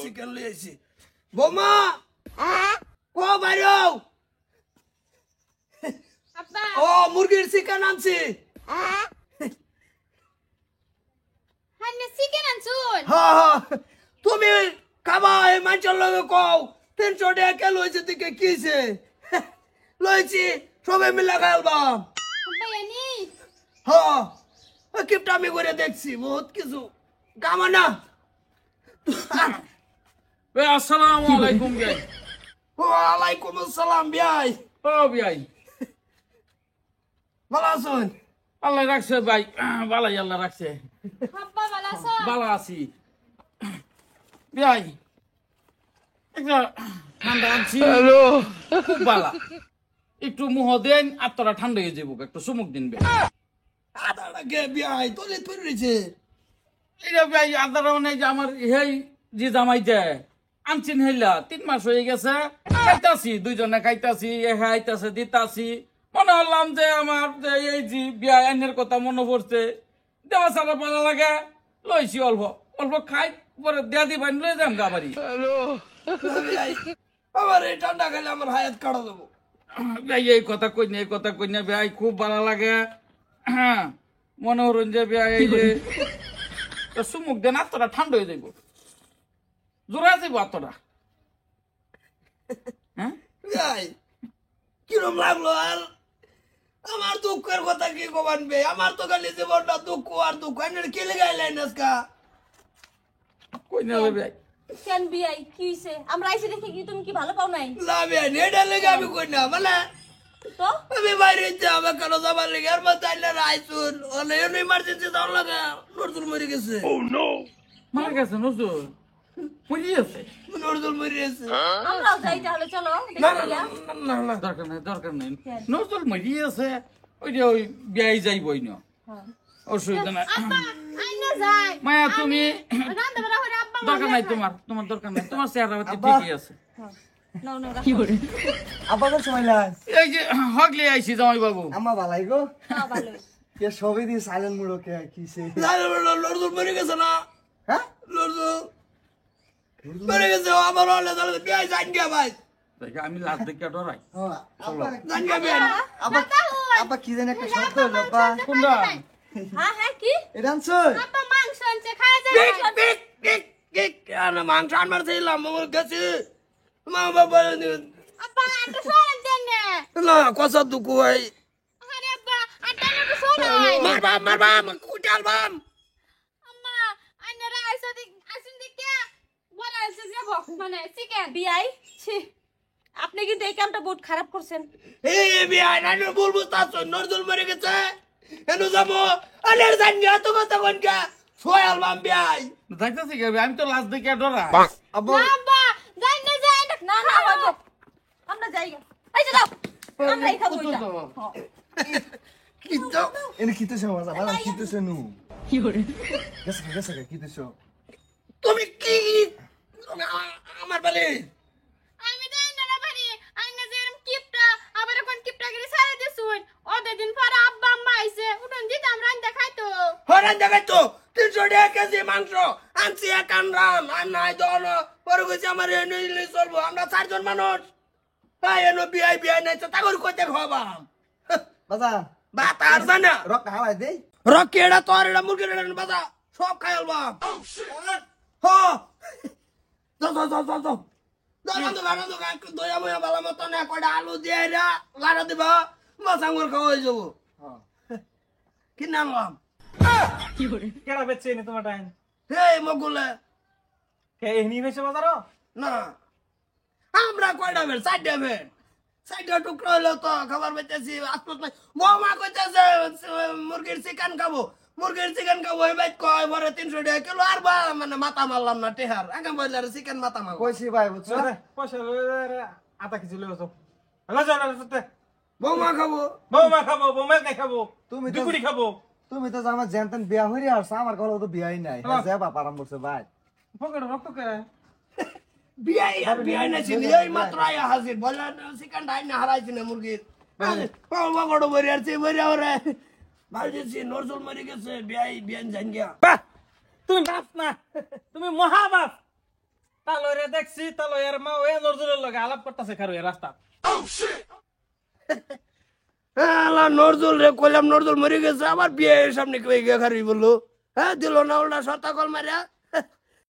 Chicken লই আইছি বৌমা কো বাইরো আব্বা ও মুরগির চিকেন আনছি হান্নে চিকেন আনছুন হ্যাঁ তুমি খাবা এই মাঞ্চল লগে কও 300 টাকা কেলো হইছে দিকে কিছে লইছি সবাই মিলে খাইলবাম আব্বা জানি হ্যাঁ ওই কিপটা আমি করে দেখছি বহুত কিছু কামনা আসসালামু আলাইকুম ভাই। ওয়ালাইকুম আসসালাম ভাই ও ভাই, ভালো আছেন আল্লাহ রাখছে ভাই, ভালাই আল্লাহ রাখছে, আব্বা ভালো আছো ভালো আছি ভাই। একটা ঠান্ডা আনছি, খুব ভালো, একটু মুহ দেন আর তোরা ঠান্ডা হয়ে যাবো, একটু চুমুক দিন ভাই। আদাটা কে ভাই তোলে তুই রয়েছে এটা ভাই আদার মানে যে আমার হেই যে জামাই দেয় আনছিন হেলা 3 মাস হয়ে গেছে, খাইতাছি দুইজনে খাইতাছি, খাইতাছে দিতাছি, মনে হলাম যে আমার যে এই যে বিয়া আইনের কথা মনে পড়ছে, দেওয়া ছাড়া ভালো লাগে, লইছি অল্প অল্প খাই, পরে দেয়া দিবেন লয়ে যাম গা বাড়ি। আমার এই ঠান্ডা খেলে আমার হায়াত কাটা দেবো ভাই এই কথা কই না, এই কথা কই না ভাই, খুব ভালো লাগে, মনে হরুন যে ভাই এই যে সুমুখ দেন আত্মটা ঠান্ডা হয়ে যাইব, জোরা যাইব আত্মটা। হ্যাঁ ভাই কিরম লাগলো আর আমার দুঃখের কথা কি কবানবে আমার তো খালি জীবনটা দুঃখ আর দুঃখ এনে কি লাগাইলেন আজকা কই না ভাই, কেন বিয়াই কি হইছে আমরা আইছি দেখি কি তুমি কি ভালো পাও নাই লাভে এটা লেগে আমি কই না মানে তো আমি বাইরে যাই আমার কেন যাবার লেগে আর মা তাইলে রাইছুন অনেক ইমার্জেন্সি যাওয়ার লাগে নজরুল মরে গেছে মারা গেছে নজরুল, মরি আছে, নজরুল মরে গেছে আমরাও যাই তাহলে চলো না দেখি না গিয়া। না না দরকার নাই দরকার নাই, কেন? নজরুল মরি আছে, ওই যে ওই বিয়াই যাইবই না, হ্যাঁ। অসুবিধা নাই। আব্বা আইনা যাই মায়া তুমি রান্না বাড়া হইরা আব্বা দরকার নাই, তোমার দরকার নাই, তোমার চেহারা পাতি ঠিকই আছে। নাও নাও কি করে আব্বাকে সময় লাগ এই যে হগলে আইছি জামাই বাবু, আম্মা ভালাই গো হ্যাঁ ভালো কে সবই দিয়ে সাইলেন্ট মুড়ো কে কিসে নজরুল মরে গেছে না হ্যাঁ নজরুল মরে গেছে আমার হলে তাহলে বিয়ে যান গিয়া ভাই দেখে আমি লাশ দেখে ডরাই। যান গিয়া বিয়ে আব্বা আব্বা কি জানি একটা শব্দ হলো আব্বা কোনটা? হ্যাঁ হ্যাঁ কি এটা আনছো আব্বা মাংস আনছে খায় কেক যায় কেক কেক কেক কেন মাংস আনবার চাইলাম আমার কাছে মা বাবা আব্বা আটা সরান দেন না কষা দুঃখ ভাই আরে আব্বা আটা না তো সরাই মারবাম কুটাল বাম আম্মা আইনারা আইসা আসুন দেখে বড় আছে যাব মানে চিকেন বিয়াই ছি আপনি কিন্তু এই কামটা বহুত খারাপ করছেন এই বিয়ে নাই বলবো তা নজরুল মরে গেছে এনু যাবো আলের জান গিয়া তো কথা কোন কা সোয়াল বাম বিয়াই যাইতেছি কে? আমি তো লাশ দেখে ডরাই। আব্বা না আব্বা যাই না যাই না না বাবা আমরা যাই এই যে দাও আমরা এই খাবো এটা কিন্তু এনে কিতেছো মজা ভালো কিতেছো নু কি করে গেছে কিতেছো তুমি কি আমার বলে আমি যাই না রে বাড়ি আইনা যে এরম কিপটা আবার কোন কিপটা গিরি সারা দিছুন ওদের দিন পর আব্বা আম্মা আইছে উঠুন দিতাম রান্দা খাইতো হরান দেখাই তো 300 টাকা কেজি মাংস আনছি একান রাম আর নাই দন পরে কইছে আমার এনে নিলে চলবো আমরা 4 জন মানুষ তাই এনো বিআই নাই তো তাগর কইতে খাওয়াবাম বাজা বাত আর জানা রক হাওয়াই দেই রকি এড়া তোর এড়া মুরগির এড়া বাজা সব খাইলবাম হ্যাঁ তো দয়া ময়া বালা মতো না কয়টা আলু দিয়ে এরা লাড়া দিবা মাছাঙ্গর খাওয়া হয়ে যাবো কি নামলাম কেডা বেচছে নি তোমার টাইম হে মগুলে কে এহনি বেচে বাজারো না আমরা কয়টা বের 4টা বের 4টা টুকরা হলো তো খাবার বেচেছি আত্মত নাই বৌমা কইতেছে মুরগির চিকেন খাবো এই বাইক কয় বড় 300 টাকা কিলো আর বা মানে মাথা মারলাম না টেহার আগে বললার চিকেন মাথা মারবো কইছি ভাই বুঝছো পয়সা আধা কেজি লয়ে যাও হ্যালো চল বৌমা খাবো বৌমা খাবো বৌমা নাই খাবো তুমি তো- দুপুরি খাবো তুমি তো আমার জেনতেন বিয়া হইরে আর আমার গলা তো বিয়াই নাই যা বাপ আরাম করছে ভাই পকেট রক্ত কে বিয়াই না ছিল এই মাত্র আয়া হাজির বললার চিকেন ডাই না হারাইছি না মুরগির বৌমা বড় বড় আর সে বড় ওরে ভাই দিছি নরজল মরে গেছে বিয়াই জান গিয়া তুমি বাপ না, তুমি মহাবাপ। তালরে দেখছি, তালয়ের মা ওই নজরুলের লগে আলাপ করতেছে খারু রাস্তা। আল্লাহ নজরুল রে কইলাম নজরুল মরে গেছে, আবার বিয়ের সামনে কই গিয়ে খারি বললো। হ্যাঁ দিল না উল্টা সর্তা কল মারিয়া।